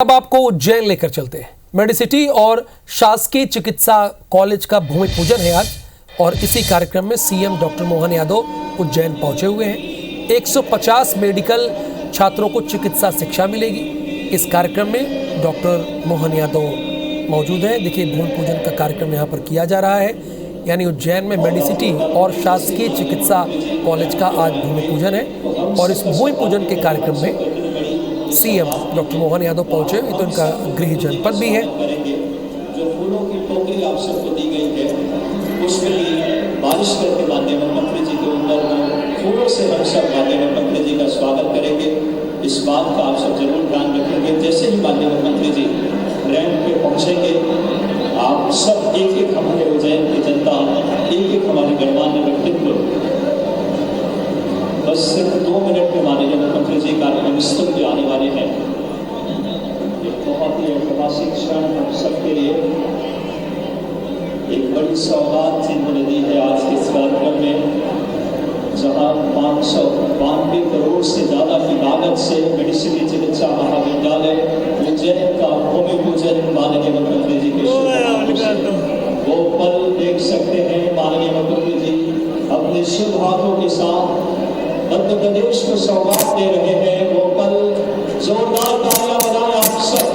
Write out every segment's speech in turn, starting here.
अब आपको उज्जैन लेकर चलते हैं। मेडिसिटी और शासकीय चिकित्सा कॉलेज का भूमि पूजन है आज, और इसी कार्यक्रम में सीएम डॉक्टर मोहन यादव उज्जैन पहुंचे हुए हैं। 150 मेडिकल छात्रों को चिकित्सा शिक्षा मिलेगी। इस कार्यक्रम में डॉक्टर मोहन यादव मौजूद हैं। देखिए, भूमि पूजन का कार्यक्रम यहाँ पर किया जा रहा है, यानी उज्जैन में मेडिसिटी और शासकीय चिकित्सा कॉलेज का आज भूमि पूजन है। और इस भूमि पूजन के कार्यक्रम में सीएम डॉक्टर मोहन यादव पहुंचे। तो इनका गृह जनपद भी है। जो फूलों की टोकरी आप सबको दी गई है, उसमें बारिश के माध्यम मंत्री जी के ऊपर फूलों से हम सब माननीय मंत्री जी का स्वागत करेंगे। इस बात का आप सब जरूर ध्यान रखेंगे। जैसे ही माननीय मंत्री जी रैंप पे पहुंचेंगे, आप सब एक हमारे उज्जैन की जनता, एक हमारे गणमान्य व्यक्तित्व बस सिर्फ 2 मिनट में माननीय मुख्यमंत्री जी कार्यक्रम स्थल पे आने वाले हैं। एक बहुत ही ऐतिहासिक क्षण हम सबके लिए, एक बड़ी सौगात जिन्होंने दी है आज के इस कार्यक्रम में, जहां 592 करोड़ से ज्यादा की लागत से मेडिसिटी चिकित्सा महाविद्यालय उज्जैन का भूमि पूजन माननीय मुख्यमंत्री जी के वो पल देख सकते हैं। माननीय मुख्यमंत्री जी अपने शुभ हाथों के साथ मध्य प्रदेश को सौगात दे रहे हैं। वो पल जोरदार तालियां बजाएं आप सब।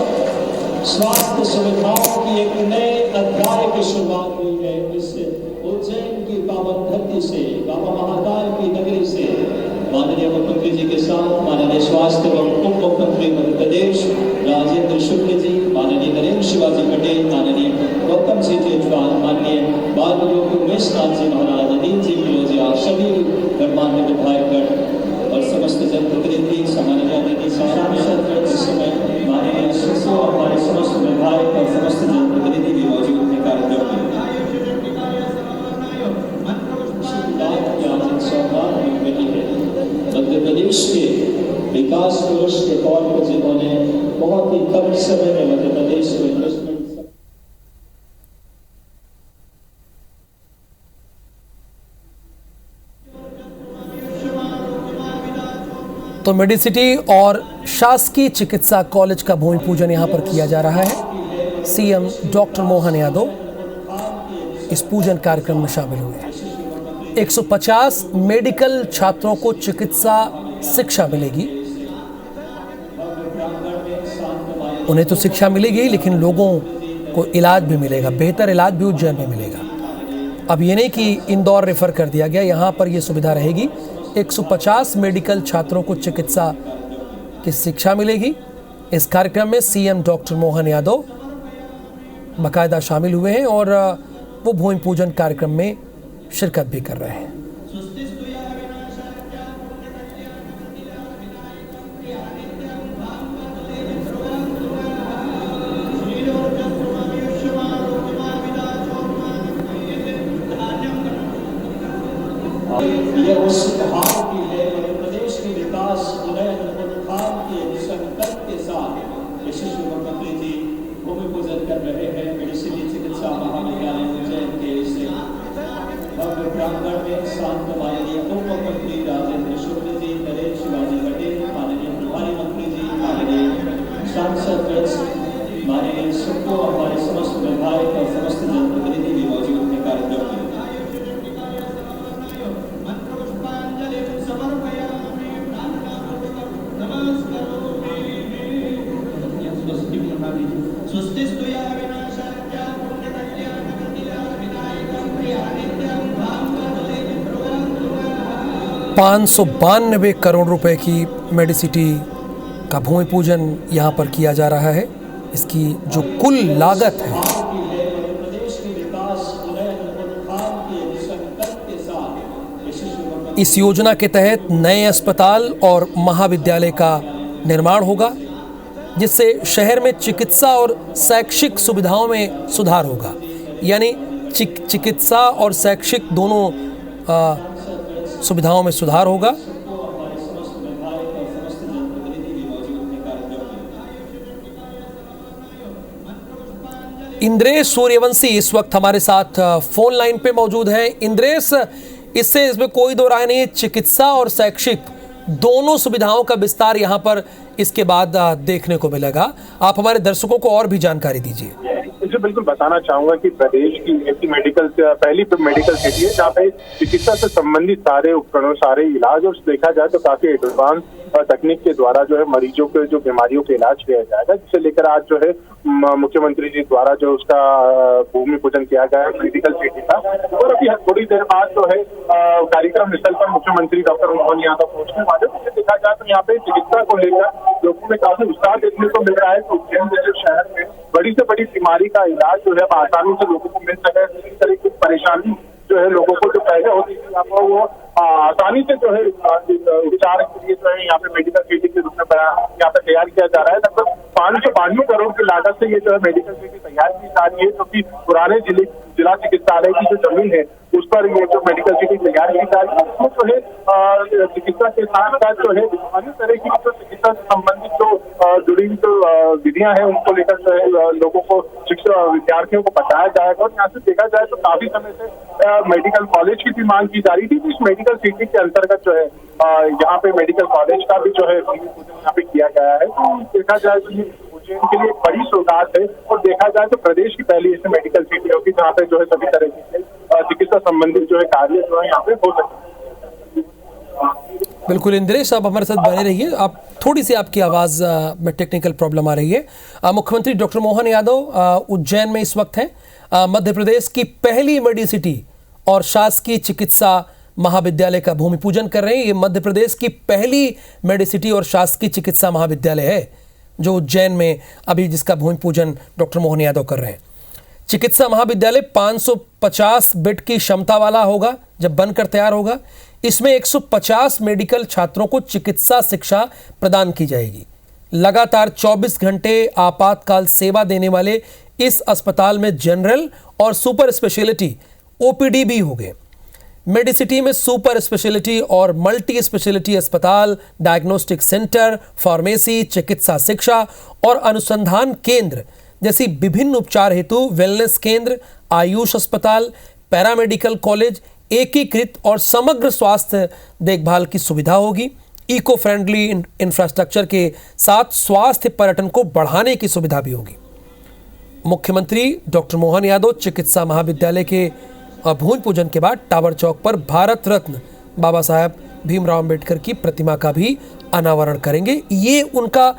स्वास्थ्य सुविधाओं की एक नए अध्याय की शुरुआत हुई है इस उज्जैन की पावन धरती से, बाबा महाकाल की नगरी से। माननीय मुख्यमंत्री जी के साथ माननीय स्वास्थ्य एवं उप मुख्यमंत्री मध्य प्रदेश राजेंद्र शुक्ल जी, माननीय नरेंद्र शिवाजी पटेल, माननीय गौतम जी तेजवाल, माननीय बाल योग उमेश नाथ जी महाराज, अनिल जी फिरोजिया, सभी गणमान्य विधायकगण और समस्त जनप्रतिनिधि, सामान्य अतिथि, सांसद, इस समय माननीय शिक्षकों, हमारे समस्त विधायक और समस्त जनप्रतिनिधि भी मौजूद हैं कार्यक्रम में। मध्य प्रदेश के विकास पुरुष के तौर पर जिन्होंने बहुत ही कम समय में मध्य प्रदेश को इन्वेस्टमेंट। तो मेडिसिटी और शासकीय चिकित्सा कॉलेज का भूमि पूजन यहाँ पर किया जा रहा है। सीएम डॉक्टर मोहन यादव इस पूजन कार्यक्रम में शामिल हुए। 150 मेडिकल छात्रों को चिकित्सा शिक्षा मिलेगी। उन्हें तो शिक्षा मिलेगी, लेकिन लोगों को इलाज भी मिलेगा, बेहतर इलाज भी उज्जैन में मिलेगा। अब ये नहीं कि इंदौर रेफर कर दिया गया, यहाँ पर ये सुविधा रहेगी। 150 मेडिकल छात्रों को चिकित्सा की शिक्षा मिलेगी। इस कार्यक्रम में सीएम डॉक्टर मोहन यादव बाकायदा शामिल हुए हैं और वो भूमि पूजन कार्यक्रम में शिरकत भी कर रहे हैं। यह उस उपहार की है मध्य प्रदेश के विकास उत्थान के संकल्प के साथ यशस्वी मुख्यमंत्री जी भूमि पूजन कर रहे हैं। मेडिसिटी चिकित्सा महाविद्यालय उज्जैन के इस भव्य प्रांगण में शांत माननीय उप मुख्यमंत्री राजेंद्र शुक्ल जी, नरेंद्र शिवाजी पटेल, माननीय प्रभारी मंत्री जी, माननीय सांसद, माननीय शिक्षकों, हमारे समस्त विधायक और समस्त जनप्रतिनिधि भी मौजूद हैं कार्यक्रम में। ₹592 करोड़ रुपए की मेडिसिटी का भूमि पूजन यहाँ पर किया जा रहा है। इसकी जो कुल लागत है, इस योजना के तहत नए अस्पताल और महाविद्यालय का निर्माण होगा, जिससे शहर में चिकित्सा और शैक्षिक सुविधाओं में सुधार होगा। यानी चिकित्सा और शैक्षिक दोनों सुविधाओं में सुधार होगा। इंद्रेश सूर्यवंशी इस वक्त हमारे साथ फोन लाइन पे मौजूद हैं। इंद्रेश, इसमें कोई दो राय नहीं, चिकित्सा और शैक्षिक दोनों सुविधाओं का विस्तार यहाँ पर इसके बाद देखने को मिलेगा? आप हमारे दर्शकों को और भी जानकारी दीजिए। मुझे बिल्कुल बताना चाहूंगा कि प्रदेश की ऐसी पहली मेडिकल सिटी है जहाँ पे चिकित्सा से संबंधित सारे उपकरणों, सारे इलाज, और देखा जाए तो काफी एडवांस तकनीक के द्वारा जो है मरीजों के जो बीमारियों के इलाज किया जाएगा, जिसे लेकर आज जो है मुख्यमंत्री जी द्वारा जो उसका भूमि पूजन किया गया है मेडिकल सिटी का। और अभी थोड़ी देर बाद जो है कार्यक्रम स्थल पर मुख्यमंत्री डॉक्टर मोहन यादव पहुंचने वाले। देखा जाए तो यहाँ पे चिकित्सा को लेकर लोगों में काफी उत्साह देखने को मिल रहा है। तो उज्जैन जैसे शहर में बड़ी से बड़ी बीमारी का इलाज जो है आसानी से लोगों को मिल सके, इस तरह की परेशानी जो है लोगों को जो पहले होती थी अब वो आसानी से जो है उपचार के लिए जो है यहाँ पे मेडिकल सिटी के रूप में यहाँ पे तैयार किया जा रहा है। लगभग 592 करोड़ की लागत से ये जो है मेडिकल सिटी तैयार की जा रही है, क्योंकि पुराने जिला चिकित्सालय की जो जमीन है उस पर ये जो मेडिकल सिटी तैयार की जा रही है, उसमें जो है चिकित्सा के साथ साथ जो है अन्य तरह की जो चिकित्सा से संबंधित जो जुड़ी हुई जो विधियां हैं उनको लेकर जो है लोगों को, शिक्षा विद्यार्थियों को बताया जाएगा। और यहाँ से देखा जाए तो काफी समय से मेडिकल कॉलेज की भी मांग की जा रही थी, तो इस मेडिकल सिटी के अंतर्गत जो है यहाँ पे मेडिकल कॉलेज का भी जो है यहाँ पे किया गया है। तो देखा जाए तो ये उज्जैन के लिए एक बड़ी सौगात है, और देखा जाए तो प्रदेश की पहली ऐसी मेडिकल सिटी होगी जहाँ पे जो है सभी तरह की चिकित्सा संबंधित जो है कार्य जो है यहाँ पे हो सकते हैं। बिल्कुल इंद्रेश, आप हमारे साथ बने रहिए। आप थोड़ी सी आपकी आवाज़ में टेक्निकल प्रॉब्लम आ रही है। मुख्यमंत्री डॉक्टर मोहन यादव उज्जैन में इस वक्त हैं। मध्य प्रदेश की पहली मेडिसिटी और शासकीय चिकित्सा महाविद्यालय का भूमि पूजन कर रहे हैं। ये मध्य प्रदेश की पहली मेडिसिटी और शासकीय चिकित्सा महाविद्यालय है जो उज्जैन में अभी जिसका भूमि पूजन डॉक्टर मोहन यादव कर रहे हैं। चिकित्सा महाविद्यालय 550 बेड की क्षमता वाला होगा जब बनकर तैयार होगा। इसमें 150 मेडिकल छात्रों को चिकित्सा शिक्षा प्रदान की जाएगी। लगातार 24 घंटे आपातकाल सेवा देने वाले इस अस्पताल में जनरल और सुपर स्पेशलिटी ओपीडी भी होंगे। मेडिसिटी में सुपर स्पेशलिटी और मल्टी स्पेशलिटी अस्पताल, डायग्नोस्टिक सेंटर, फार्मेसी, चिकित्सा शिक्षा और अनुसंधान केंद्र जैसी विभिन्न उपचार हेतु वेलनेस केंद्र, आयुष अस्पताल, पैरामेडिकल कॉलेज, एकीकृत और समग्र स्वास्थ्य देखभाल की सुविधा होगी। इको फ्रेंडली इंफ्रास्ट्रक्चर के साथ स्वास्थ्य पर्यटन को बढ़ाने की सुविधा भी होगी। मुख्यमंत्री डॉक्टर मोहन यादव चिकित्सा महाविद्यालय के भूमि पूजन के बाद टावर चौक पर भारत रत्न बाबा साहेब भीमराव अंबेडकर की प्रतिमा का भी अनावरण करेंगे। ये उनका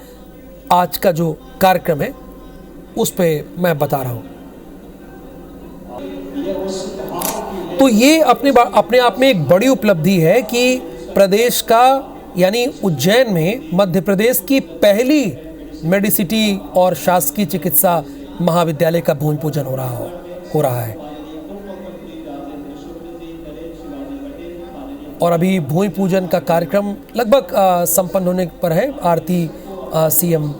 आज का जो कार्यक्रम है उस पे मैं बता रहा हूं। तो ये अपने आप में एक बड़ी उपलब्धि है कि प्रदेश का यानी उज्जैन में मध्य प्रदेश की पहली मेडिसिटी और शासकीय चिकित्सा महाविद्यालय का भूमि पूजन हो रहा है। और अभी भूमि पूजन का कार्यक्रम लगभग संपन्न होने पर है। आरती सीएम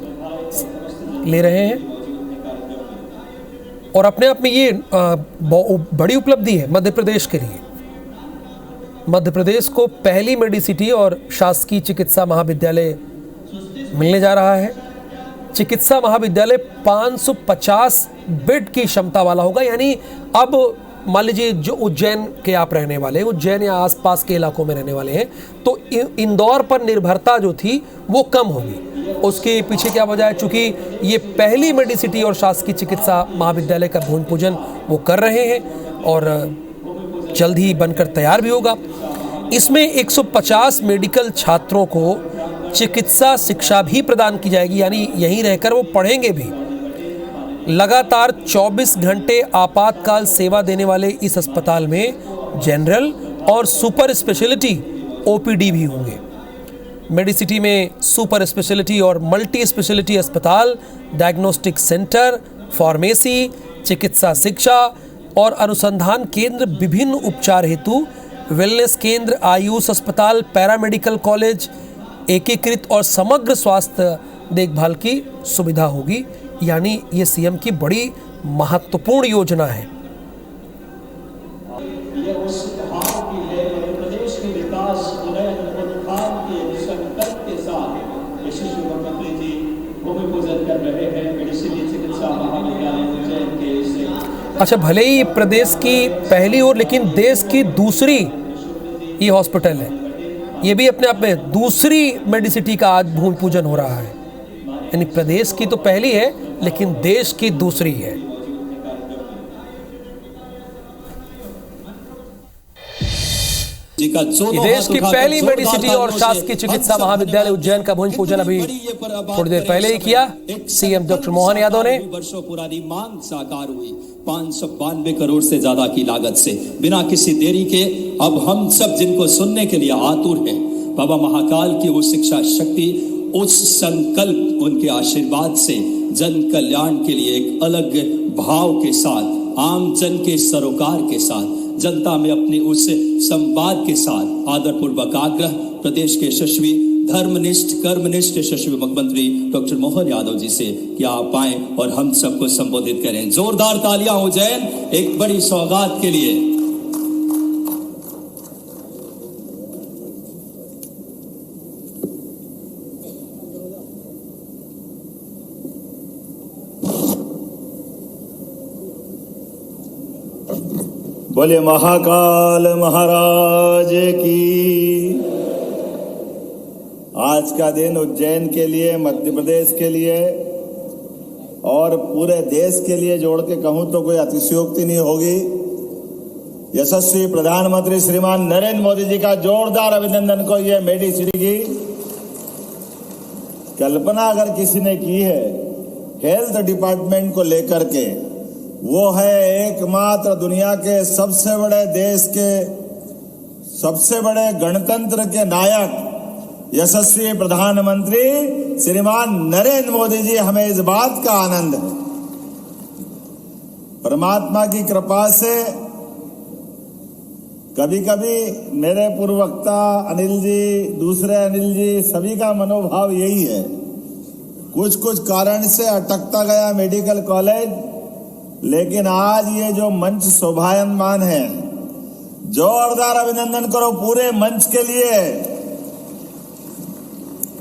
ले रहे हैं और अपने आप में ये बड़ी उपलब्धि है मध्य प्रदेश के लिए। मध्य प्रदेश को पहली मेडिसिटी और शासकीय चिकित्सा महाविद्यालय मिलने जा रहा है। चिकित्सा महाविद्यालय 550 बेड की क्षमता वाला होगा। यानी अब मान लीजिए जो उज्जैन के आप रहने वाले हैं, उज्जैन या आसपास के इलाकों में रहने वाले हैं, तो इंदौर पर निर्भरता जो थी वो कम होगी। उसके पीछे क्या वजह है? चूंकि ये पहली मेडिसिटी और शासकीय चिकित्सा महाविद्यालय का भूमि पूजन वो कर रहे हैं और जल्द ही बनकर तैयार भी होगा। इसमें 150 मेडिकल छात्रों को चिकित्सा शिक्षा भी प्रदान की जाएगी, यानी यहीं रहकर वो पढ़ेंगे भी। लगातार 24 घंटे आपातकाल सेवा देने वाले इस अस्पताल में जनरल और सुपर स्पेशलिटी ओपीडी भी होंगे। मेडिसिटी में सुपर स्पेशलिटी और मल्टी स्पेशलिटी अस्पताल, डायग्नोस्टिक सेंटर, फार्मेसी, चिकित्सा शिक्षा और अनुसंधान केंद्र, विभिन्न उपचार हेतु वेलनेस केंद्र, आयुष अस्पताल, पैरामेडिकल कॉलेज, एकीकृत और समग्र स्वास्थ्य देखभाल की सुविधा होगी। यानी ये सीएम की बड़ी महत्वपूर्ण योजना है। अच्छा, भले ही प्रदेश की पहली और लेकिन देश की दूसरी ये हॉस्पिटल है। ये भी अपने आप में दूसरी मेडिसिटी का आज भूमि पूजन हो रहा है, यानी प्रदेश की तो पहली है लेकिन देश की दूसरी है। देश की पहली मेडिसिटी और शासकीय चिकित्सा महाविद्यालय उज्जैन का भूमि पूजन अभी थोड़ी देर पहले ही किया सीएम डॉक्टर मोहन यादव ने। वर्षों पुरानी मांग साकार हुई 592 करोड़ से ज्यादा की लागत से। बिना किसी देरी के अब हम सब जिनको सुनने के लिए आतुर हैं, बाबा महाकाल की वो शिक्षा शक्ति, उस संकल्प, उनके आशीर्वाद से जन कल्याण के लिए एक अलग भाव के साथ, आम जन के सरोकार के साथ, जनता में अपने उस संवाद के साथ आदरपूर्वक आग्रह प्रदेश के यशस्वी धर्मनिष्ठ कर्मनिष्ठ यशस्वी मुख्यमंत्री डॉक्टर मोहन यादव जी से कि आप आए और हम सबको संबोधित करें। जोरदार तालियां हो उज्जैन एक बड़ी सौगात के लिए। बोले महाकाल महाराज की। आज का दिन उज्जैन के लिए, मध्य प्रदेश के लिए और पूरे देश के लिए जोड़ के कहूं तो कोई अतिशयोक्ति नहीं होगी। यशस्वी प्रधानमंत्री श्रीमान नरेंद्र मोदी जी का जोरदार अभिनंदन को ये मेडिसिटी की कल्पना अगर किसी ने की है हेल्थ डिपार्टमेंट को लेकर के, वो है एकमात्र दुनिया के सबसे बड़े देश के सबसे बड़े गणतंत्र के नायक यशस्वी प्रधानमंत्री श्रीमान नरेंद्र मोदी जी। हमें इस बात का आनंद है, परमात्मा की कृपा से कभी कभी मेरे पूर्ववक्ता अनिल जी, दूसरे अनिल जी, सभी का मनोभाव यही है, कुछ कुछ कारण से अटकता गया मेडिकल कॉलेज, लेकिन आज ये जो मंच शोभायमान है, जोरदार अभिनंदन करो पूरे मंच के लिए।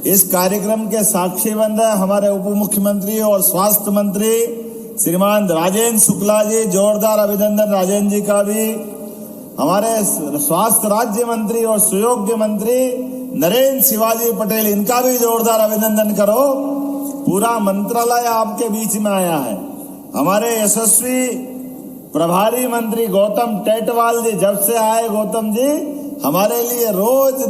इस कार्यक्रम के साक्षी बन रहे हमारे उप मुख्यमंत्री और स्वास्थ्य मंत्री श्रीमान राजेंद्र शुक्ला जी, जोरदार अभिनंदन राजेंद्र जी का भी। हमारे स्वास्थ्य राज्य मंत्री और सुयोग्य मंत्री नरेंद्र शिवाजी पटेल, इनका भी जोरदार अभिनंदन करो। पूरा मंत्रालय आपके बीच में आया है। हमारे यशस्वी प्रभारी मंत्री गौतम टेटवाल जी, जब से आए गौतम जी, हमारे लिए रोज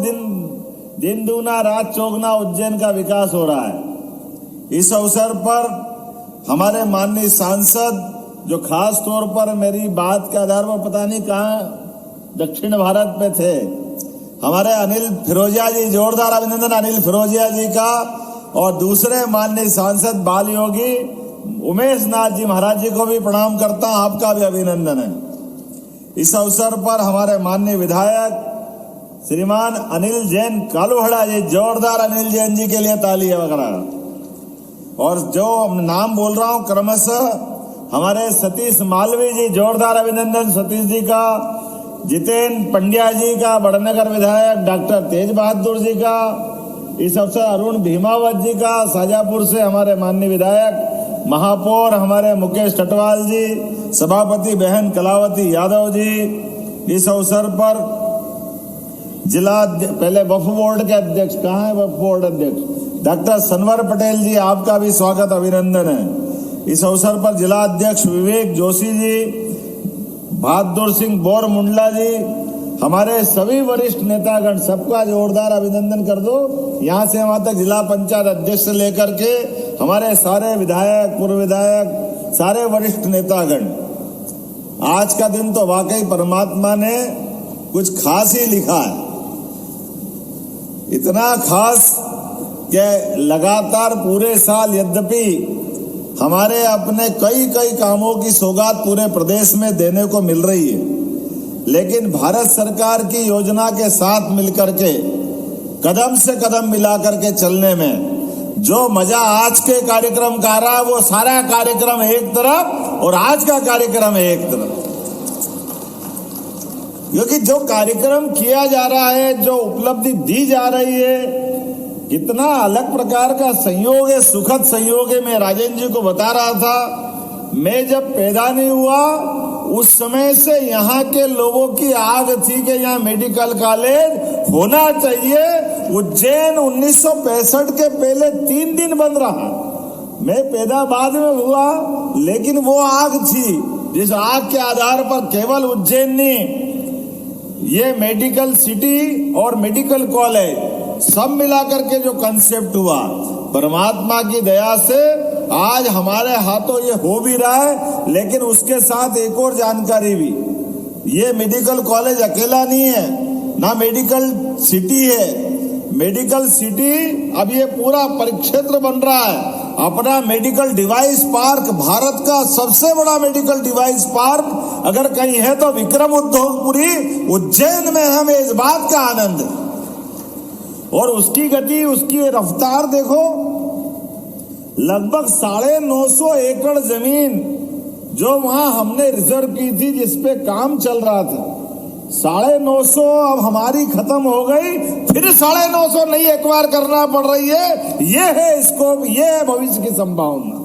दिन दूना रात चौगुना उज्जैन का विकास हो रहा है। इस अवसर पर हमारे माननीय सांसद, जो खास तौर पर मेरी बात के आधार पर पता नहीं कहाँ दक्षिण भारत में थे, हमारे अनिल फिरोजिया जी, जोरदार अभिनंदन अनिल फिरोजिया जी का, और दूसरे माननीय सांसद बाल योगी उमेश नाथ जी महाराज जी को भी प्रणाम करता हूं, आपका भी अभिनंदन है। इस अवसर पर हमारे माननीय विधायक श्रीमान अनिल जैन कालूहड़ा जी, जोरदार अनिल जैन जी के लिए तालियां वगैरह। और जो नाम बोल रहा हूं क्रमशः हमारे सतीश मालवी जी, जोरदार अभिनंदन सतीश जी का, जितेंद्र पंड्या जी का, बड़नगर विधायक डॉक्टर तेज बहादुर जी का, इस अवसर अरुण भीमावत जी का, शाजापुर से हमारे माननीय विधायक महापौर हमारे मुकेश टटवाल जी, सभापति बहन कलावती यादव जी। इस अवसर पर जिला पहले वक्फ बोर्ड के अध्यक्ष, कहाँ है वक्फ बोर्ड अध्यक्ष डॉक्टर सनवर पटेल जी, आपका भी स्वागत अभिनंदन है। इस अवसर पर जिला अध्यक्ष विवेक जोशी जी, बहादुर सिंह बोर मुंडला जी, हमारे सभी वरिष्ठ नेतागण, सबका जोरदार अभिनंदन कर दो। यहाँ से वहां तक जिला पंचायत अध्यक्ष से लेकर के हमारे सारे विधायक, पूर्व विधायक, सारे वरिष्ठ नेतागण। आज का दिन तो वाकई परमात्मा ने कुछ खास ही लिखा है, इतना खास कि लगातार पूरे साल, यद्यपि हमारे अपने कई कामों की सौगात पूरे प्रदेश में देने को मिल रही है, लेकिन भारत सरकार की योजना के साथ मिलकर के कदम से कदम मिलाकर के चलने में जो मजा आज के कार्यक्रम का आ रहा है, वो सारा कार्यक्रम एक तरफ और आज का कार्यक्रम एक तरफ। क्योंकि जो कार्यक्रम किया जा रहा है, जो उपलब्धि दी जा रही है, कितना अलग प्रकार का संयोग है, सुखद संयोग है। मैं राजेंद्र जी को बता रहा था मैं जब पैदा नहीं हुआ उस समय से यहाँ के लोगों की आग थी कि यहाँ मेडिकल कॉलेज होना चाहिए। उज्जैन 1965 के पहले 3 दिन बन रहा। मैं पैदा बाद में हुआ, लेकिन वो आग थी जिस आग के आधार पर केवल उज्जैन नहीं, ये मेडिकल सिटी और मेडिकल कॉलेज सब मिलाकर के जो कंसेप्ट हुआ, परमात्मा की दया से आज हमारे हाथों ये हो भी रहा है। लेकिन उसके साथ एक और जानकारी भी, ये मेडिकल कॉलेज अकेला नहीं है, ना मेडिकल सिटी है। मेडिकल सिटी अब ये पूरा परिक्षेत्र बन रहा है। अपना मेडिकल डिवाइस पार्क, भारत का सबसे बड़ा मेडिकल डिवाइस पार्क अगर कहीं है तो विक्रम उद्योगपुरी उज्जैन में, हमें इस बात का आनंद है। और उसकी गति, उसकी रफ्तार देखो, लगभग 950 एकड़ जमीन जो वहां हमने रिजर्व की थी, जिसपे काम चल रहा था, 950 अब हमारी खत्म हो गई, फिर 950 नई एक्वायर करना पड़ रही है। ये है स्कोप, ये है भविष्य की संभावना।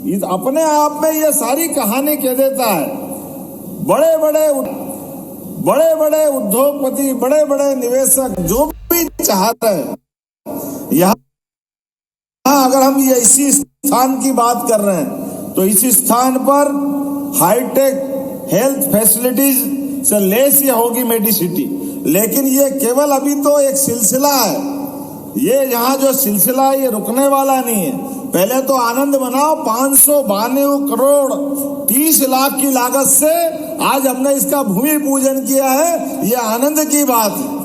इस अपने आप में ये सारी कहानी कह देता है। बड़े बड़े उद्योगपति, बड़े बड़े निवेशक जो भी चाह रहे हैं, यहाँ अगर हम ये इसी स्थान की बात कर रहे हैं तो इसी स्थान पर हाईटेक हेल्थ फैसिलिटीज से लेस ये होगी मेडिसिटी। लेकिन ये केवल अभी तो एक सिलसिला है। ये यहाँ जो सिलसिला है ये रुकने वाला नहीं है। पहले तो आनंद मनाओ, 592 करोड़ 30 लाख की लागत से आज हमने इसका भूमि पूजन किया है। ये आनंद की बात है।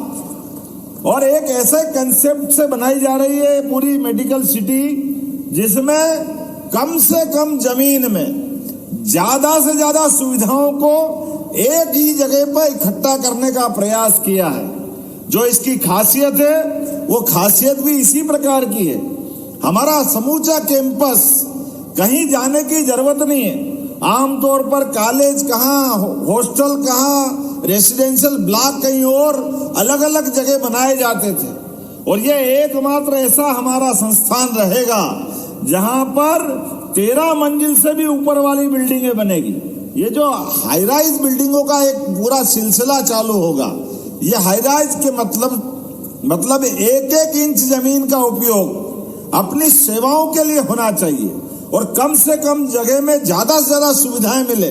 और एक ऐसे कंसेप्ट से बनाई जा रही है पूरी मेडिकल सिटी, जिसमें कम से कम जमीन में ज्यादा से ज्यादा सुविधाओं को एक ही जगह पर इकट्ठा करने का प्रयास किया है। जो इसकी खासियत है वो खासियत भी इसी प्रकार की है। हमारा समूचा कैंपस, कहीं जाने की जरूरत नहीं है। आमतौर पर कॉलेज कहाँ, हॉस्टल कहाँ, रेसिडेंशियल ब्लॉक कहीं और अलग अलग जगह बनाए जाते थे। और ये एकमात्र ऐसा हमारा संस्थान रहेगा जहां पर 13 मंजिल से भी ऊपर वाली बिल्डिंगें बनेगी। ये जो हाई राइज बिल्डिंगों का एक पूरा सिलसिला चालू होगा। ये हाई राइज के मतलब एक एक इंच जमीन का उपयोग अपनी सेवाओं के लिए होना चाहिए और कम से कम जगह में ज्यादा से ज्यादा सुविधाएं मिले।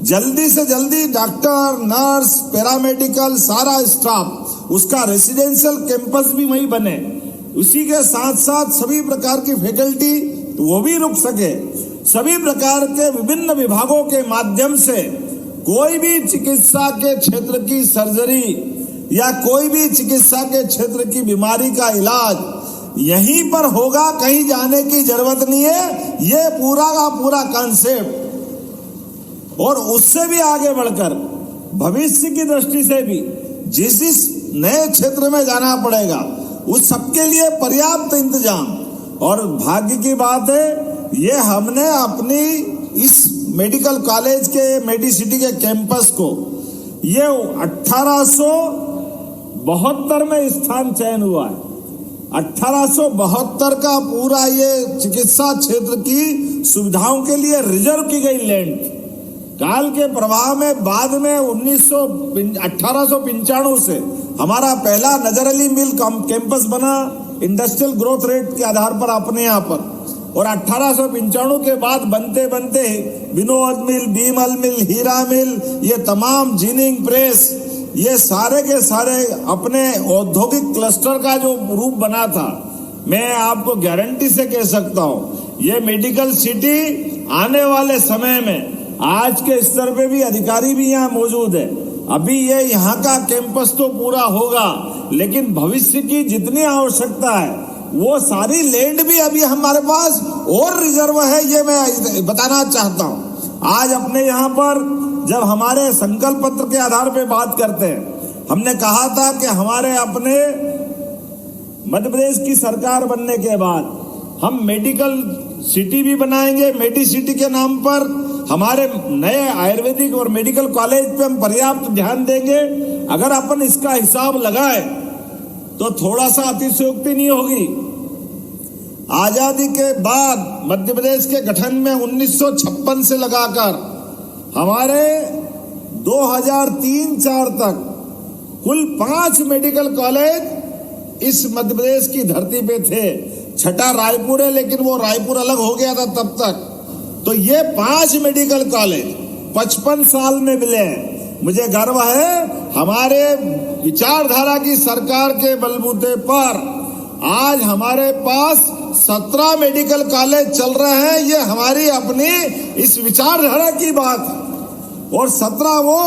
जल्दी से जल्दी डॉक्टर, नर्स, पैरामेडिकल, सारा स्टाफ, उसका रेसिडेंशियल कैंपस भी वही बने। उसी के साथ साथ सभी प्रकार की फैकल्टी वो भी रुक सके। सभी प्रकार के विभिन्न विभागों के माध्यम से कोई भी चिकित्सा के क्षेत्र की सर्जरी या कोई भी चिकित्सा के क्षेत्र की बीमारी का इलाज यहीं पर होगा, कहीं जाने की जरूरत नहीं है। ये पूरा का पूरा कॉन्सेप्ट। और उससे भी आगे बढ़कर भविष्य की दृष्टि से भी जिस नए क्षेत्र में जाना पड़ेगा उस सबके लिए पर्याप्त इंतजाम। और भाग्य की बात है, ये हमने अपनी इस मेडिकल कॉलेज के मेडिसिटी के कैंपस को ये 1872 में स्थान चयन हुआ है। 1872 का पूरा ये चिकित्सा क्षेत्र की सुविधाओं के लिए रिजर्व की गई लैंड। काल के प्रवाह में बाद में 1895 से हमारा पहला नजर अली मिल कैंपस बना इंडस्ट्रियल ग्रोथ रेट के आधार पर अपने यहाँ पर। और 1895 के बाद बनते बनते विनोद मिल, बीमल मिल, हीरा मिल, ये तमाम जीनिंग प्रेस, ये सारे के सारे अपने औद्योगिक क्लस्टर का जो रूप बना था, मैं आपको गारंटी से कह सकता हूँ ये मेडिकल सिटी आने वाले समय में, आज के स्तर पे भी अधिकारी भी यहाँ मौजूद है। अभी ये यहाँ का कैंपस तो पूरा होगा, लेकिन भविष्य की जितनी आवश्यकता है वो सारी लैंड भी अभी हमारे पास और रिजर्व है। ये मैं बताना चाहता हूँ। आज अपने यहाँ पर जब हमारे संकल्प पत्र के आधार पे बात करते हैं, हमने कहा था कि हमारे अपने मध्य प्रदेश की सरकार बनने के बाद हम मेडिकल सिटी भी बनाएंगे। मेडिसिटी के नाम पर हमारे नए आयुर्वेदिक और मेडिकल कॉलेज पे हम पर्याप्त ध्यान देंगे। अगर अपन इसका हिसाब लगाए तो थोड़ा सा अतिशयोक्ति नहीं होगी। आजादी के बाद मध्य प्रदेश के गठन में 1956 से लगाकर हमारे 2003-04 तक कुल 5 मेडिकल कॉलेज इस मध्य प्रदेश की धरती पे थे। छठा रायपुर है, लेकिन वो रायपुर अलग हो गया था तब तक। तो ये 5 मेडिकल कॉलेज 55 साल में मिले हैं। मुझे गर्व है हमारे विचारधारा की सरकार के बलबूते पर आज हमारे पास 17 मेडिकल कॉलेज चल रहे हैं। ये हमारी अपनी इस विचारधारा की बात है। और 17 वो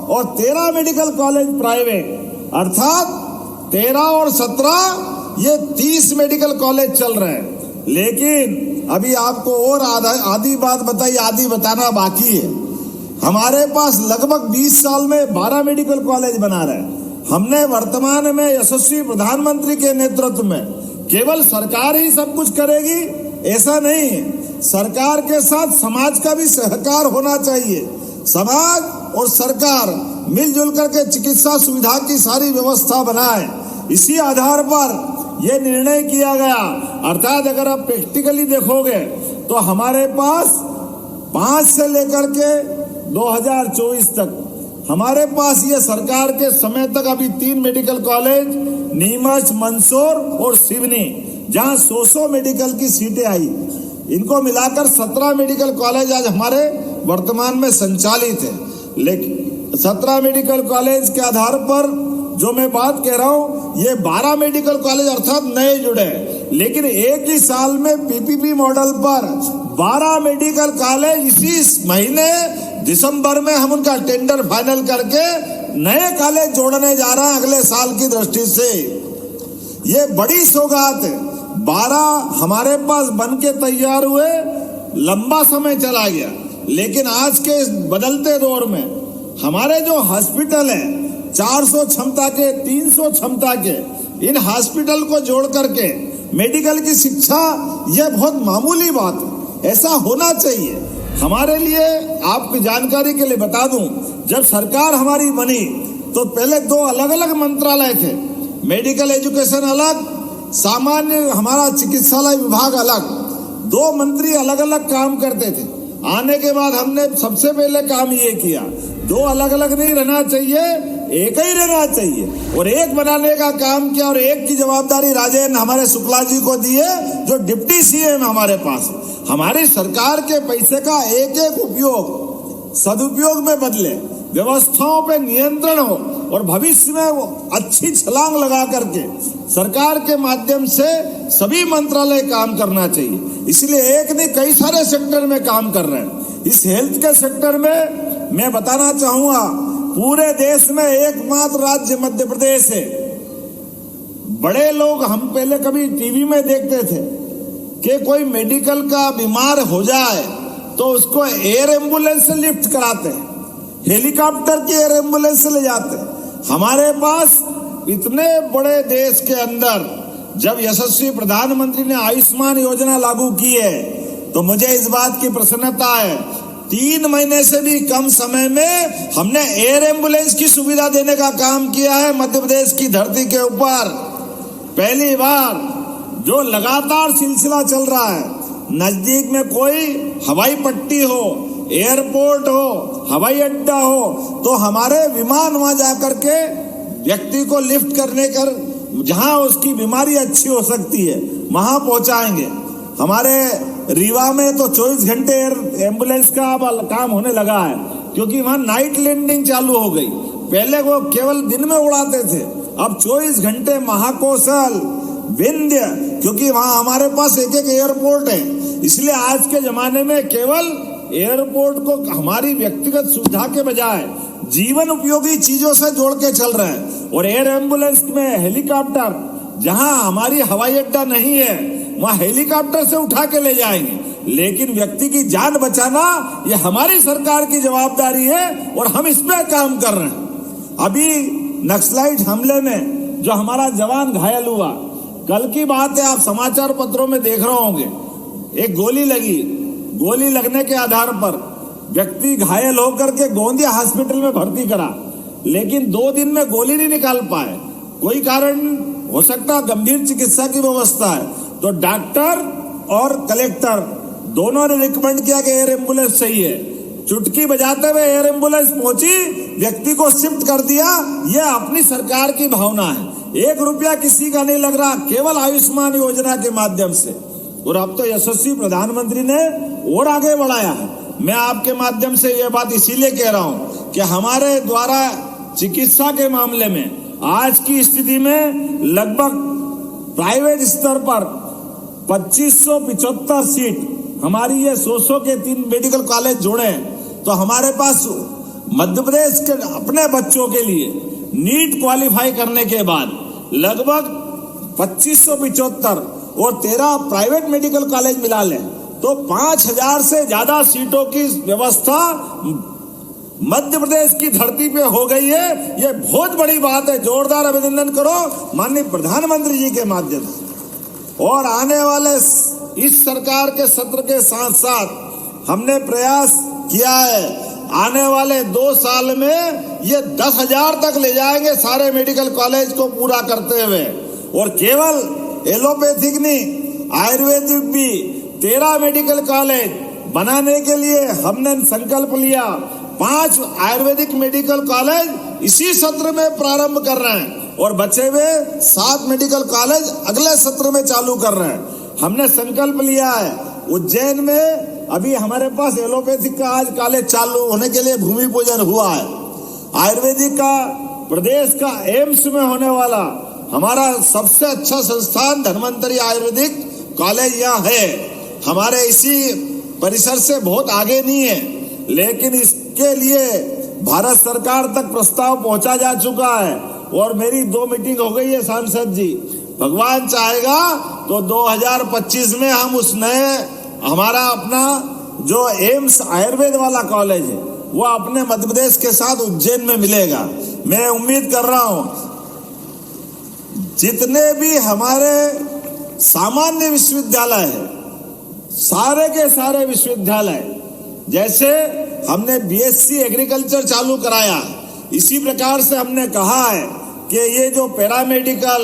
और 13 मेडिकल कॉलेज प्राइवेट, अर्थात 13 और 17 ये 30 मेडिकल कॉलेज चल रहे हैं। लेकिन अभी आपको और आधी बात बताई, आधी बताना बाकी है। हमारे पास लगभग 20 साल में 12 मेडिकल कॉलेज बना रहे हैं। हमने वर्तमान में यशस्वी प्रधानमंत्री के नेतृत्व में केवल सरकार ही सब कुछ करेगी ऐसा नहीं है। सरकार के साथ समाज का भी सहकार होना चाहिए। समाज और सरकार मिलजुल करके चिकित्सा सुविधा की सारी व्यवस्था बनाए। इसी आधार पर यह निर्णय किया गया। अर्थात अगर आप प्रैक्टिकली देखोगे तो हमारे पास 5 से लेकर के 2024 तक हमारे पास ये सरकार के समय तक अभी 3 मेडिकल कॉलेज नीमच, मंदसौर और सिवनी, जहां 100 मेडिकल की सीटें आई, इनको मिलाकर 17 मेडिकल कॉलेज आज हमारे वर्तमान में संचालित है। लेकिन 17 मेडिकल कॉलेज के आधार पर जो मैं बात कह रहा हूं, ये 12 मेडिकल कॉलेज अर्थात नए जुड़े, लेकिन एक ही साल में पीपीपी मॉडल पर 12 मेडिकल कॉलेज इसी महीने दिसंबर में हम उनका टेंडर फाइनल करके नए कॉलेज जोड़ने जा रहे हैं अगले साल की दृष्टि से। ये बड़ी सौगात है। 12 हमारे पास बन के तैयार हुए, लंबा समय चला गया, लेकिन आज के इस बदलते दौर में हमारे जो हॉस्पिटल है 400 क्षमता के, 300 क्षमता के, इन हॉस्पिटल को जोड़ करके मेडिकल की शिक्षा, यह बहुत मामूली बात है। ऐसा होना चाहिए। हमारे लिए आपकी जानकारी के लिए बता दूं, जब सरकार हमारी बनी तो पहले 2 अलग अलग मंत्रालय थे। मेडिकल एजुकेशन अलग, सामान्य हमारा चिकित्सालय विभाग अलग। 2 मंत्री अलग अलग काम करते थे। आने के बाद हमने सबसे पहले काम ये किया, 2 अलग अलग नहीं रहना चाहिए, एक ही रहना चाहिए, और एक बनाने का काम किया। और एक की जवाबदारी राजेंद्र हमारे शुक्ला जी को दी है, जो डिप्टी सीएम हमारे पास। हमारी सरकार के पैसे का एक एक उपयोग सदुपयोग में बदले, व्यवस्थाओं पे नियंत्रण हो और भविष्य में वो अच्छी छलांग लगा करके सरकार के माध्यम से सभी मंत्रालय काम करना चाहिए। इसलिए एक नहीं, कई सारे सेक्टर में काम कर रहे हैं। इस हेल्थ के सेक्टर में मैं बताना चाहूंगा, पूरे देश में एकमात्र राज्य मध्य प्रदेश है। बड़े लोग, हम पहले कभी टीवी में देखते थे कि कोई मेडिकल का बीमार हो जाए तो उसको एयर एम्बुलेंस से लिफ्ट कराते हैं, हेलीकॉप्टर की एयर एम्बुलेंस से ले जाते हैं। हमारे पास इतने बड़े देश के अंदर जब यशस्वी प्रधानमंत्री ने आयुष्मान योजना लागू की है तो मुझे इस बात की प्रसन्नता है, 3 महीने से भी कम समय में हमने एयर एम्बुलेंस की सुविधा देने का काम किया है मध्य प्रदेश की धरती के ऊपर। पहली बार जो लगातार सिलसिला चल रहा है, नजदीक में कोई हवाई पट्टी हो, एयरपोर्ट हो, हवाई अड्डा हो, तो हमारे विमान वहां जाकर के व्यक्ति को लिफ्ट करने कर जहां उसकी बीमारी अच्छी हो सकती है वहां पहुंचाएंगे। हमारे रीवा में तो 24 घंटे एयर एम्बुलेंस का अब काम होने लगा है, क्योंकि वहां नाइट लैंडिंग चालू हो गई। पहले वो केवल दिन में उड़ाते थे, अब 24 घंटे महाकौशल, विंध्य, क्योंकि वहां हमारे पास एक एक एयरपोर्ट है। इसलिए आज के जमाने में केवल एयरपोर्ट को हमारी व्यक्तिगत सुविधा के बजाय जीवन उपयोगी चीजों से जोड़ के चल रहे हैं। और एयर एम्बुलेंस में हेलीकॉप्टर, जहां हमारी हवाई अड्डा नहीं है वहां हेलीकॉप्टर से उठा के ले जाएंगे, लेकिन व्यक्ति की जान बचाना ये हमारी सरकार की जवाबदारी है और हम इस पे काम कर रहे हैं। अभी नक्सलाइट हमले में जो हमारा जवान घायल हुआ, कल की बात है, आप समाचार पत्रों में देख रहे होंगे, एक गोली लगी, गोली लगने के आधार पर व्यक्ति घायल होकर के गोंदिया हॉस्पिटल में भर्ती करा, लेकिन 2 दिन में गोली नहीं निकाल पाए। कोई कारण हो सकता, गंभीर चिकित्सा की व्यवस्था है, तो डॉक्टर और कलेक्टर दोनों ने रिकमेंड किया कि एयर एम्बुलेंस चाहिए। चुटकी बजाते हुए एयर एम्बुलेंस पहुंची, व्यक्ति को शिफ्ट कर दिया। यह अपनी सरकार की भावना है। 1 रुपया किसी का नहीं लग रहा, केवल आयुष्मान योजना के माध्यम से। और अब तो यशस्वी प्रधानमंत्री ने और आगे बढ़ाया है। मैं आपके माध्यम से यह बात इसीलिए कह रहा हूं कि हमारे द्वारा चिकित्सा के मामले में आज की स्थिति में लगभग प्राइवेट स्तर पर 2575 सीट, हमारी ये 100 के 3 मेडिकल कॉलेज जोड़े हैं, तो हमारे पास मध्य प्रदेश के अपने बच्चों के लिए नीट क्वालिफाई करने के बाद लगभग 2575 और 13 प्राइवेट मेडिकल कॉलेज मिला लें तो 5000 से ज्यादा सीटों की व्यवस्था मध्य प्रदेश की धरती पे हो गई है। ये बहुत बड़ी बात है। जोरदार अभिनंदन करो माननीय प्रधानमंत्री जी के माध्यम से। और आने वाले इस सरकार के सत्र के साथ साथ हमने प्रयास किया है, आने वाले 2 साल में ये 10,000 तक ले जाएंगे सारे मेडिकल कॉलेज को पूरा करते हुए। और केवल एलोपैथिक नहीं, आयुर्वेदिक भी 13 मेडिकल कॉलेज बनाने के लिए हमने संकल्प लिया। 5 आयुर्वेदिक मेडिकल कॉलेज इसी सत्र में प्रारंभ कर रहे हैं और बचे हुए 7 मेडिकल कॉलेज अगले सत्र में चालू कर रहे हैं। हमने संकल्प लिया है। उज्जैन में अभी हमारे पास एलोपैथिक का आज कॉलेज चालू होने के लिए भूमि पूजन हुआ है। आयुर्वेदिक का प्रदेश का एम्स में होने वाला हमारा सबसे अच्छा संस्थान धन्वंतरी आयुर्वेदिक कॉलेज यहाँ है। हमारे इसी परिसर से बहुत आगे नहीं है, लेकिन इसके लिए भारत सरकार तक प्रस्ताव पहुंचा जा चुका है और मेरी 2 मीटिंग हो गई है सांसद जी। भगवान चाहेगा तो 2025 में हम उस नए हमारा अपना जो एम्स आयुर्वेद वाला कॉलेज है वो अपने मध्य प्रदेश के साथ उज्जैन में मिलेगा। मैं उम्मीद कर रहा हूं जितने भी हमारे सामान्य विश्वविद्यालय है, सारे के सारे विश्वविद्यालय, जैसे हमने बीएससी एग्रीकल्चर चालू कराया, इसी प्रकार से हमने कहा है कि ये जो पैरामेडिकल,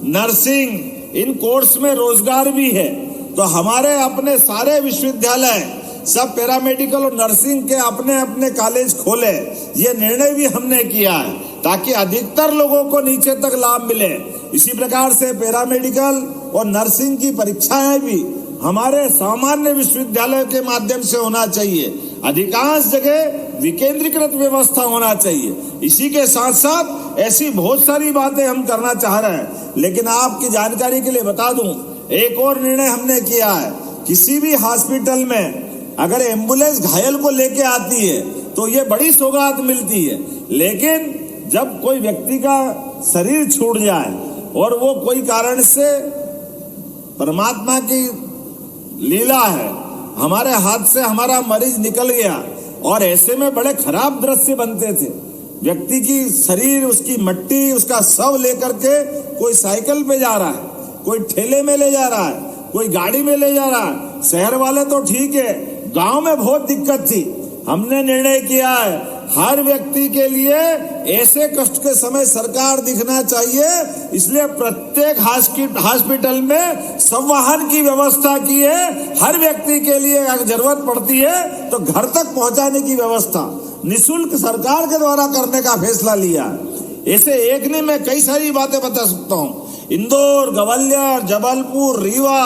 नर्सिंग, इन कोर्स में रोजगार भी है, तो हमारे अपने सारे विश्वविद्यालय सब पैरामेडिकल और नर्सिंग के अपने अपने कॉलेज खोले। ये निर्णय भी हमने किया है ताकि अधिकतर लोगों को नीचे तक लाभ मिले। इसी प्रकार से पैरामेडिकल और नर्सिंग की परीक्षाएं भी हमारे सामान्य विश्वविद्यालय के माध्यम से होना चाहिए। अधिकांश जगह विकेंद्रीकृत व्यवस्था होना चाहिए। इसी के साथ साथ ऐसी बहुत सारी बातें हम करना चाह रहे हैं, लेकिन आपकी जानकारी के लिए बता दूं, एक और निर्णय हमने किया है। किसी भी हॉस्पिटल में अगर एम्बुलेंस घायल को लेके आती है तो ये बड़ी सौगात मिलती है, लेकिन जब कोई व्यक्ति का शरीर छूट जाए और वो कोई कारण से, परमात्मा की लीला है, हमारे हाथ से हमारा मरीज निकल गया और ऐसे में बड़े खराब दृश्य बनते थे। व्यक्ति की शरीर, उसकी मट्टी, उसका शव लेकर के कोई साइकिल पे जा रहा है, कोई ठेले में ले जा रहा है, कोई गाड़ी में ले जा रहा है। शहर वाले तो ठीक है, गांव में बहुत दिक्कत थी। हमने निर्णय किया है हर व्यक्ति के लिए ऐसे कष्ट के समय सरकार दिखना चाहिए, इसलिए प्रत्येक हॉस्पिटल में संवाहन की व्यवस्था की है। हर व्यक्ति के लिए अगर जरूरत पड़ती है तो घर तक पहुंचाने की व्यवस्था निःशुल्क सरकार के द्वारा करने का फैसला लिया है। ऐसे एक नहीं, मैं कई सारी बातें बता सकता हूँ। इंदौर, ग्वालियर, जबलपुर, रीवा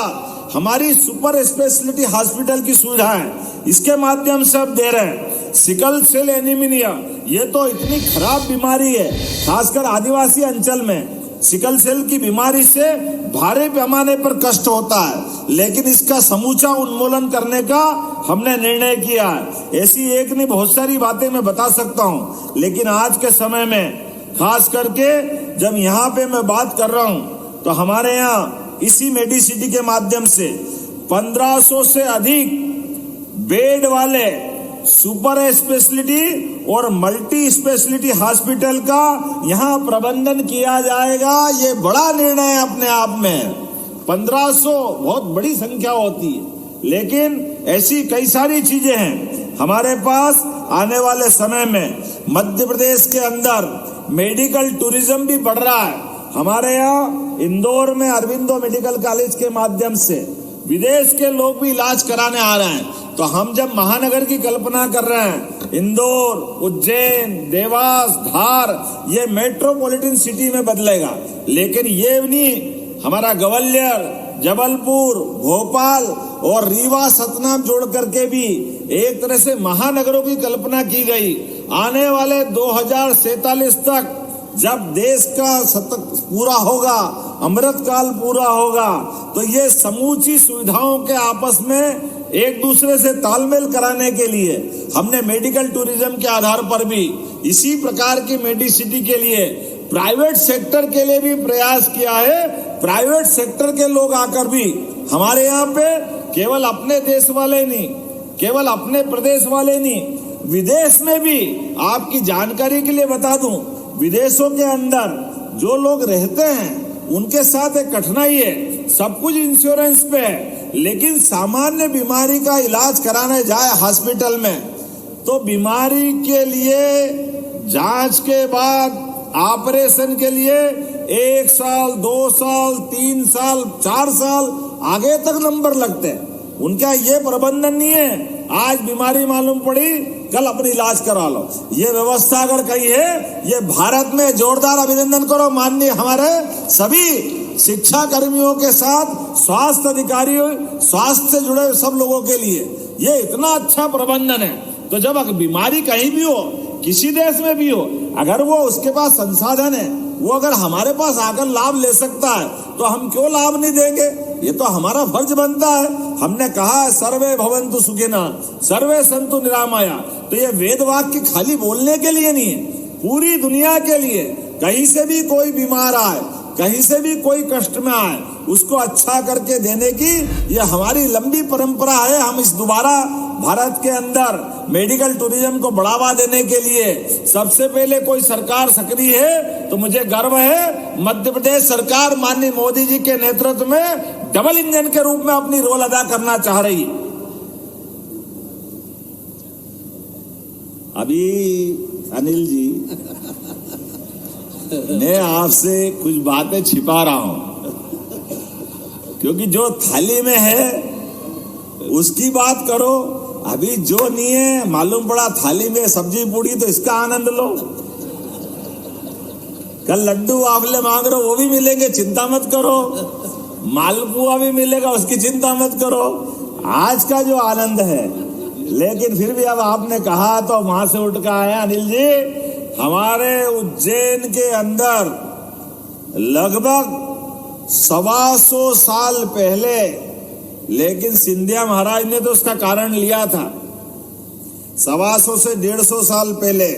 हमारी सुपर स्पेशलिटी हॉस्पिटल की सुविधाएं इसके माध्यम से अब दे रहे हैं। सिकल सेल एनीमिया, ये तो इतनी खराब बीमारी है, खासकर आदिवासी अंचल में सिकल सेल की बीमारी से भारी पैमाने पर कष्ट होता है, लेकिन इसका समूचा उन्मूलन करने का हमने निर्णय किया है। ऐसी एक नहीं, बहुत सारी बातें मैं बता सकता हूँ, लेकिन आज के समय में खास करके जब यहाँ पे मैं बात कर रहा हूँ तो हमारे यहाँ इसी मेडिसिटी के माध्यम से 1500 से अधिक बेड वाले सुपर स्पेशलिटी और मल्टी स्पेशलिटी हॉस्पिटल का यहाँ प्रबंधन किया जाएगा। ये बड़ा निर्णय है अपने आप में। 1500 बहुत बड़ी संख्या होती है, लेकिन ऐसी कई सारी चीजें हैं हमारे पास। आने वाले समय में मध्य प्रदेश के अंदर मेडिकल टूरिज्म भी बढ़ रहा है। हमारे यहाँ इंदौर में अरविंदो मेडिकल कॉलेज के माध्यम से विदेश के लोग भी इलाज कराने आ रहे हैं। तो हम जब महानगर की कल्पना कर रहे हैं, इंदौर, उज्जैन, देवास, धार, ये मेट्रोपॉलिटन सिटी में बदलेगा। लेकिन ये नहीं, हमारा ग्वालियर, जबलपुर, भोपाल और रीवा, सतनाम जोड़ करके भी एक तरह से महानगरों की कल्पना की गई। आने वाले 2047 तक जब देश का शतक पूरा होगा, अमृत काल पूरा होगा, तो ये समूची सुविधाओं के आपस में एक दूसरे से तालमेल कराने के लिए हमने मेडिकल टूरिज्म के आधार पर भी इसी प्रकार की मेडिसिटी के लिए प्राइवेट सेक्टर के लिए भी प्रयास किया है। प्राइवेट सेक्टर के लोग आकर भी हमारे यहाँ पे केवल अपने देश वाले नहीं, केवल अपने प्रदेश वाले नहीं, विदेश में भी, आपकी जानकारी के लिए बता दूं, विदेशों के अंदर जो लोग रहते हैं उनके साथ एक कठिनाई है, सब कुछ इंश्योरेंस पे है, लेकिन सामान्य बीमारी का इलाज कराने जाए हॉस्पिटल में तो बीमारी के लिए जांच के बाद ऑपरेशन के लिए 1 साल, 2 साल, 3 साल, 4 साल आगे तक नंबर लगते हैं। उनका ये प्रबंधन नहीं है, आज बीमारी मालूम पड़ी, कल अपनी इलाज करा लो। ये व्यवस्था अगर कही है, ये भारत में जोरदार अभिनंदन करो माननीय हमारे सभी शिक्षा कर्मियों के साथ स्वास्थ्य अधिकारियों, स्वास्थ्य से जुड़े सब लोगों के लिए ये इतना अच्छा प्रबंधन है। तो जब बीमारी कहीं भी हो, किसी देश में भी हो, अगर वो उसके पास संसाधन है, वो अगर हमारे पास आकर लाभ ले सकता है तो हम क्यों लाभ नहीं देंगे? ये तो हमारा फर्ज बनता है। हमने कहा सर्वे भवन्तु सुखिनः, सर्वे सन्तु निरामया। तो ये वेद वाक्य खाली बोलने के लिए नहीं है, पूरी दुनिया के लिए। कहीं से भी कोई बीमार आए, कहीं से भी कोई कष्ट में आए, उसको अच्छा करके देने की ये हमारी लंबी परंपरा है। हम इस दोबारा भारत के अंदर मेडिकल टूरिज्म को बढ़ावा देने के लिए सबसे पहले कोई सरकार सक्रिय है तो मुझे गर्व है, मध्य प्रदेश सरकार माननीय मोदी जी के नेतृत्व में डबल इंजन के रूप में अपनी रोल अदा करना चाह रही। अभी अनिल जी, मैं आपसे कुछ बातें छिपा रहा हूं, क्योंकि जो थाली में है उसकी बात करो। अभी जो नहीं है, मालूम पड़ा थाली में सब्जी पूड़ी, तो इसका आनंद लो। कल लड्डू वाफले मांग रहे हो, वो भी मिलेंगे, चिंता मत करो। मालपुआ भी मिलेगा, उसकी चिंता मत करो। आज का जो आनंद है, लेकिन फिर भी अब आपने कहा तो वहां से उठ कर आया अनिल जी, हमारे उज्जैन के अंदर लगभग 125 साल पहले, लेकिन सिंधिया महाराज ने तो उसका कारण लिया था, 125 से 150 साल पहले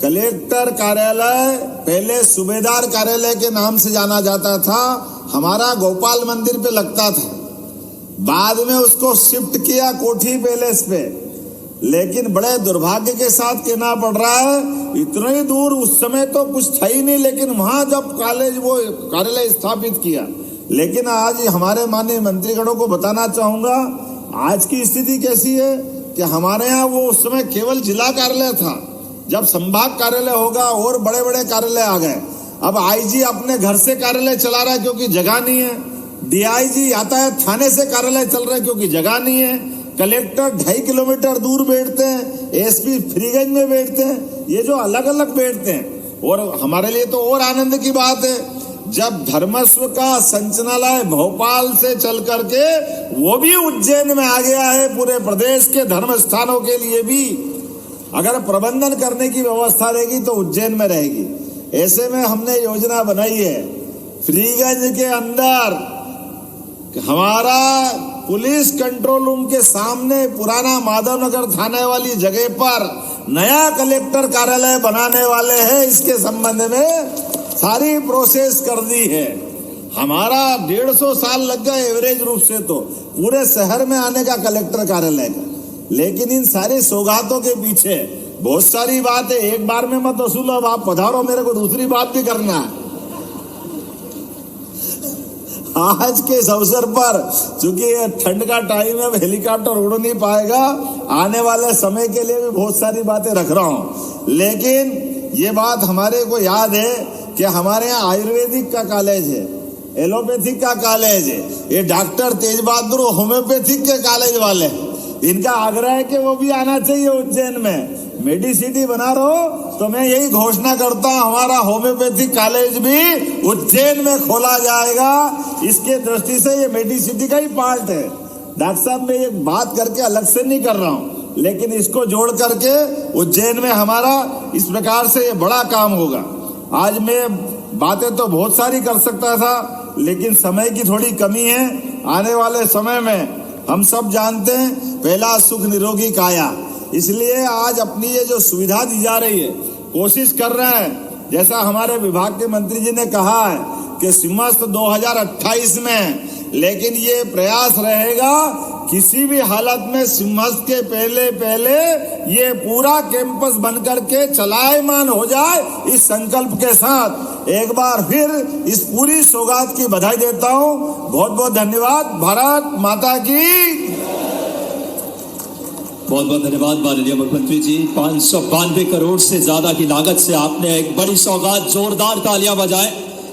कलेक्टर कार्यालय, पहले सूबेदार कार्यालय के नाम से जाना जाता था, हमारा गोपाल मंदिर पे लगता था। बाद में उसको शिफ्ट किया कोठी पैलेस पे, लेकिन बड़े दुर्भाग्य के साथ कहना पड़ रहा है, इतने दूर उस समय तो कुछ था ही नहीं, लेकिन वहां जब वो कार्यालय स्थापित किया। लेकिन आज हमारे माननीय मंत्रीगणों को बताना चाहूंगा, आज की स्थिति कैसी है कि हमारे यहाँ वो उस समय केवल जिला कार्यालय था, जब संभाग कार्यालय होगा और बड़े बड़े कार्यालय आ गए। अब आईजी अपने घर से कार्यालय चला रहा है क्योंकि जगह नहीं है, डीआईजी आता है थाने से कार्यालय चल रहा है क्योंकि जगह नहीं है, कलेक्टर 2.5 किलोमीटर दूर बैठते हैं, एसपी फ्रीगंज में बैठते हैं, ये जो अलग अलग बैठते हैं। और हमारे लिए तो और आनंद की बात है, जब धर्मस्व का संचालनालय भोपाल से चल करके वो भी उज्जैन में आ गया है, पूरे प्रदेश के धर्म स्थानों के लिए भी अगर प्रबंधन करने की व्यवस्था रहेगी तो उज्जैन में रहेगी। ऐसे में हमने योजना बनाई है, फ्रीगंज के अंदर हमारा पुलिस कंट्रोल रूम के सामने पुराना माधवनगर थाने वाली जगह पर नया कलेक्टर कार्यालय बनाने वाले हैं। इसके संबंध में सारी प्रोसेस कर दी है। हमारा 150 साल लग गए एवरेज रूप से तो पूरे शहर में आने का कलेक्टर कार्यालय का, लेकिन इन सारी सौगातों के पीछे बहुत सारी बात है। एक बार में मत वसूलो, अब आप पधारो, मेरे को दूसरी बात भी करना है। आज के इस अवसर पर चूंकि ठंड का टाइम है, हेलीकॉप्टर उड़ नहीं पाएगा, आने वाले समय के लिए भी बहुत सारी बातें रख रहा हूं। लेकिन ये बात हमारे को याद है कि हमारे यहाँ आयुर्वेदिक का कॉलेज है, एलोपैथिक का कॉलेज है, ये डॉक्टर तेज बहादुर होम्योपैथिक के कॉलेज वाले, इनका आग्रह है कि वो भी आना चाहिए उज्जैन में। मेडिसिटी बना रहो तो मैं यही घोषणा करता हूं, हमारा होम्योपैथिक कॉलेज भी उज्जैन में खोला जाएगा। इसके दृष्टि से ये मेडिसिटी का ही पार्ट है। डॉक्टर साहब, मैं ये बात करके अलग से नहीं कर रहा हूं, लेकिन इसको जोड़ करके उज्जैन में हमारा इस प्रकार से ये बड़ा काम होगा। आज मैं बातें तो बहुत सारी कर सकता था, लेकिन समय की थोड़ी कमी है। आने वाले समय में हम सब जानते हैं, पहला सुख निरोगी काया, इसलिए आज अपनी ये जो सुविधा दी जा रही है, कोशिश कर रहे हैं, जैसा हमारे विभाग के मंत्री जी ने कहा है कि सिम्हस्थ 2028 में, लेकिन ये प्रयास रहेगा किसी भी हालत में सिम्हस्थ के पहले ये पूरा कैंपस बनकर के चलायमान हो जाए, इस संकल्प के साथ एक बार फिर इस पूरी सौगात की बधाई देता हूं। बहुत बहुत धन्यवाद। भारत माता की। बहुत बहुत धन्यवाद माननीय मुख्यमंत्री जी। 592 करोड़ से ज्यादा की लागत से आपने एक बड़ी सौगात, जोरदार तालियां बजाएं।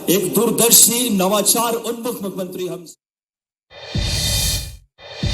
एक दूरदर्शी नवाचार उन्मुख मुख्यमंत्री हम